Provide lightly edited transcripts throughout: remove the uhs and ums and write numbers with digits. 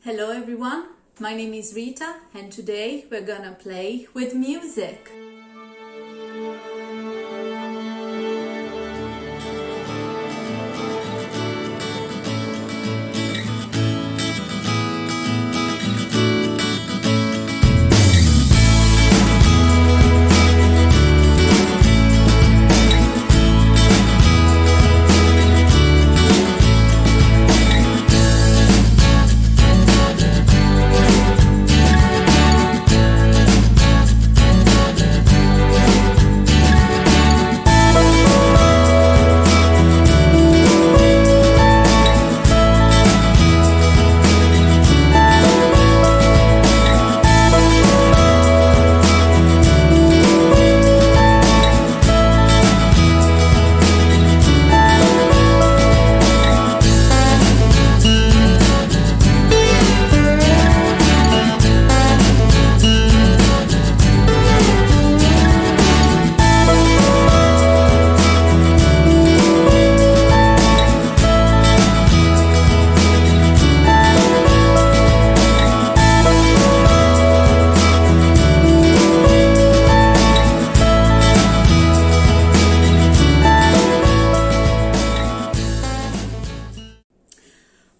Hello everyone, my name is Rita and today we're gonna play with music.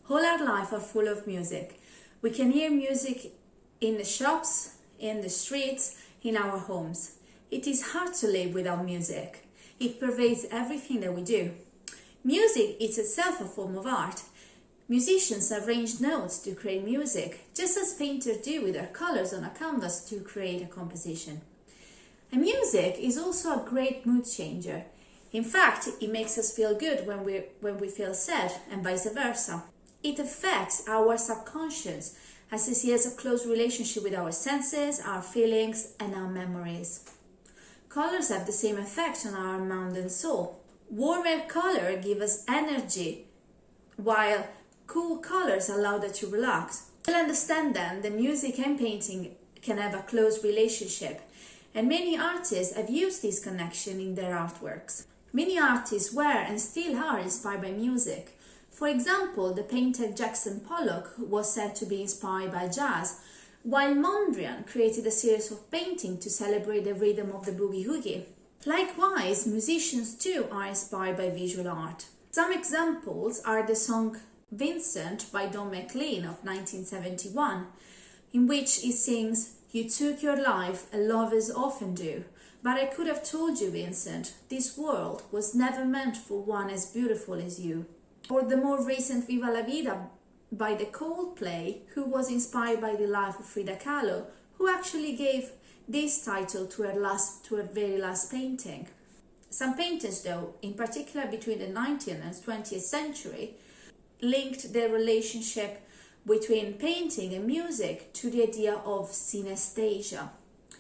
All our life are full of music. We can hear music in the shops, in the streets, in our homes. It is hard to live without music. It pervades everything that we do. Music is itself a form of art. Musicians arrange notes to create music, just as painters do with their colors on a canvas to create a composition. And music is also a great mood changer. In fact, it makes us feel good when we feel sad, and vice versa. It affects our subconscious as it has a close relationship with our senses, our feelings, and our memories. Colors have the same effect on our mind and soul. Warmer colors give us energy, while cool colors allow us to relax. You'll understand then that music and painting can have a close relationship, and many artists have used this connection in their artworks. Many artists were and still are inspired by music. For example, the painter Jackson Pollock was said to be inspired by jazz, while Mondrian created a series of paintings to celebrate the rhythm of the boogie-woogie. Likewise, musicians too are inspired by visual art. Some examples are the song Vincent by Don McNeill of 1971, in which he sings, "You took your life, as lovers often do, but I could have told you, Vincent, this world was never meant for one as beautiful as you." Or the more recent Viva la Vida by the Coldplay, who was inspired by the life of Frida Kahlo, who actually gave this title to her very last painting. Some painters, though, in particular between the 19th and 20th century, linked their relationship between painting and music to the idea of synesthesia.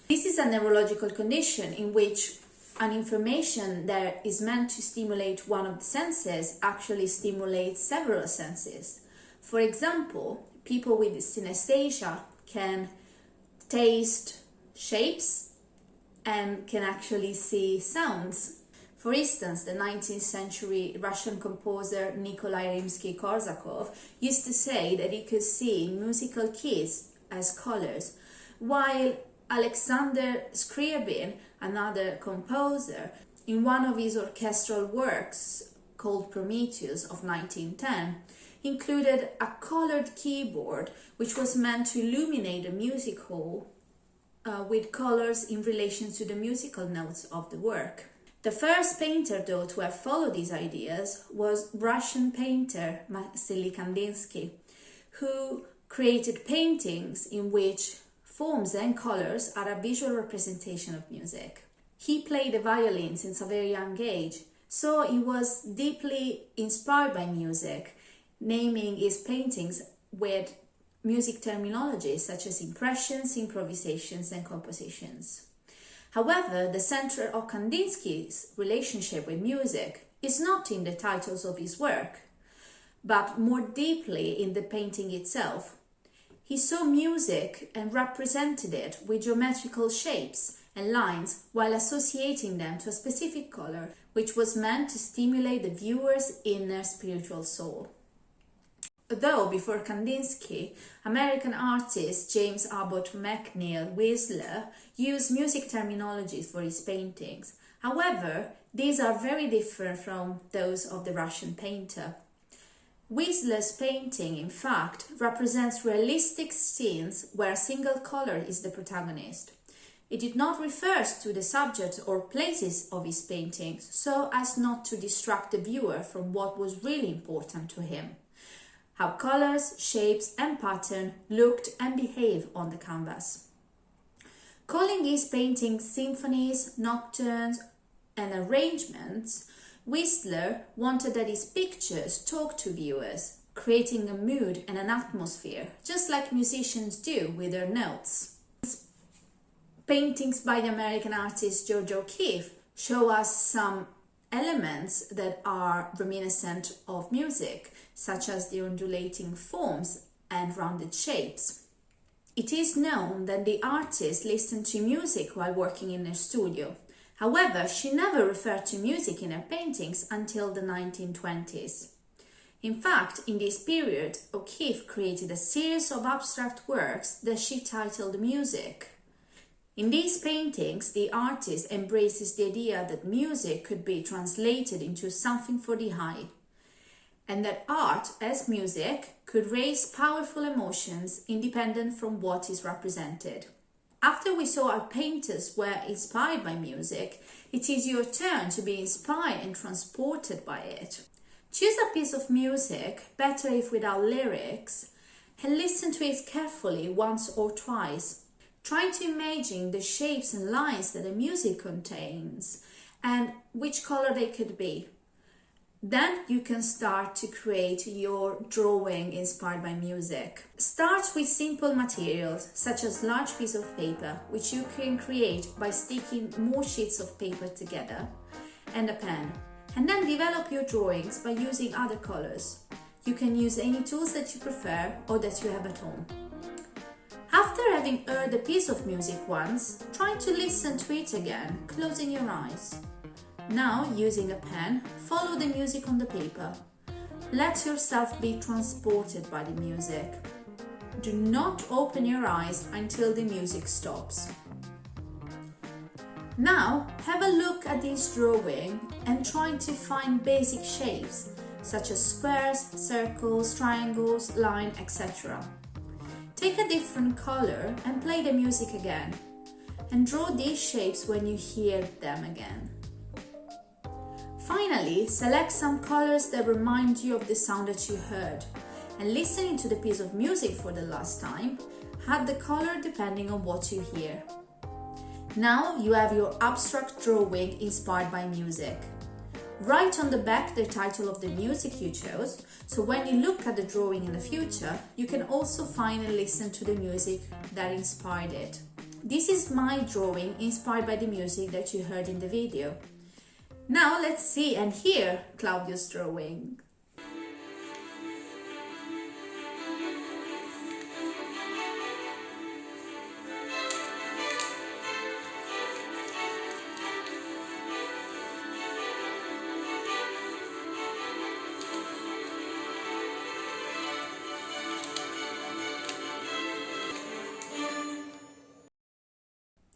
This is a neurological condition in which an information that is meant to stimulate one of the senses actually stimulates several senses. For example, people with synesthesia can taste shapes and can actually see sounds. For instance, the 19th century Russian composer Nikolai Rimsky-Korsakov used to say that he could see musical keys as colors, while Alexander Scriabin, another composer, in one of his orchestral works called Prometheus of 1910, included a colored keyboard which was meant to illuminate the music hall with colors in relation to the musical notes of the work. The first painter, though, to have followed these ideas was Russian painter Wassily Kandinsky, who created paintings in which forms and colors are a visual representation of music. He played the violin since a very young age, so he was deeply inspired by music, naming his paintings with music terminology such as impressions, improvisations, and compositions. However, the center of Kandinsky's relationship with music is not in the titles of his work, but more deeply in the painting itself. He saw music and represented it with geometrical shapes and lines while associating them to a specific color, which was meant to stimulate the viewer's inner spiritual soul. Though before Kandinsky, American artist James Abbott McNeill Whistler used music terminologies for his paintings. However, these are very different from those of the Russian painter. Whistler's painting, in fact, represents realistic scenes where a single color is the protagonist. It did not refer to the subject or places of his paintings so as not to distract the viewer from what was really important to him: how colors, shapes and pattern looked and behaved on the canvas. Calling his paintings symphonies, nocturnes and arrangements, Whistler wanted that his pictures talk to viewers, creating a mood and an atmosphere, just like musicians do with their notes. Paintings by the American artist George O'Keeffe show us some elements that are reminiscent of music, such as the undulating forms and rounded shapes. It is known that the artist listened to music while working in her studio. However, she never referred to music in her paintings until the 1920s. In fact, in this period, O'Keeffe created a series of abstract works that she titled Music. In these paintings, the artist embraces the idea that music could be translated into something for the eye, and that art, as music, could raise powerful emotions independent from what is represented. After we saw our painters were inspired by music, it is your turn to be inspired and transported by it. Choose a piece of music, better if without lyrics, and listen to it carefully once or twice. Try to imagine the shapes and lines that the music contains and which color they could be. Then you can start to create your drawing inspired by music. Start with simple materials such as large piece of paper, which you can create by sticking more sheets of paper together, and a pen. And then develop your drawings by using other colors. You can use any tools that you prefer or that you have at home. After having heard a piece of music once, try to listen to it again, closing your eyes. Now, using a pen, follow the music on the paper. Let yourself be transported by the music. Do not open your eyes until the music stops. Now, have a look at this drawing and try to find basic shapes, such as squares, circles, triangles, line, etc. Take a different color and play the music again, and draw these shapes when you hear them again. Finally, select some colors that remind you of the sound that you heard, and listening to the piece of music for the last time, add the color depending on what you hear. Now you have your abstract drawing inspired by music. Write on the back the title of the music you chose, so when you look at the drawing in the future, you can also find and listen to the music that inspired it. This is my drawing inspired by the music that you heard in the video. Now let's see and hear Claudio's drawing.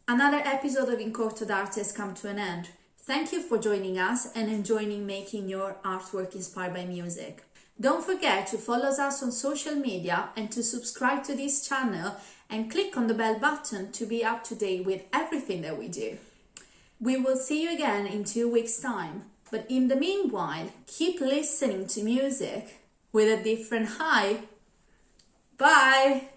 Another episode of In Corto arte has come to an end. Thank you for joining us and enjoying making your artwork inspired by music. Don't forget to follow us on social media and to subscribe to this channel and click on the bell button to be up to date with everything that we do. We will see you again in 2 weeks' time, but in the meanwhile, keep listening to music with a different eye. Bye!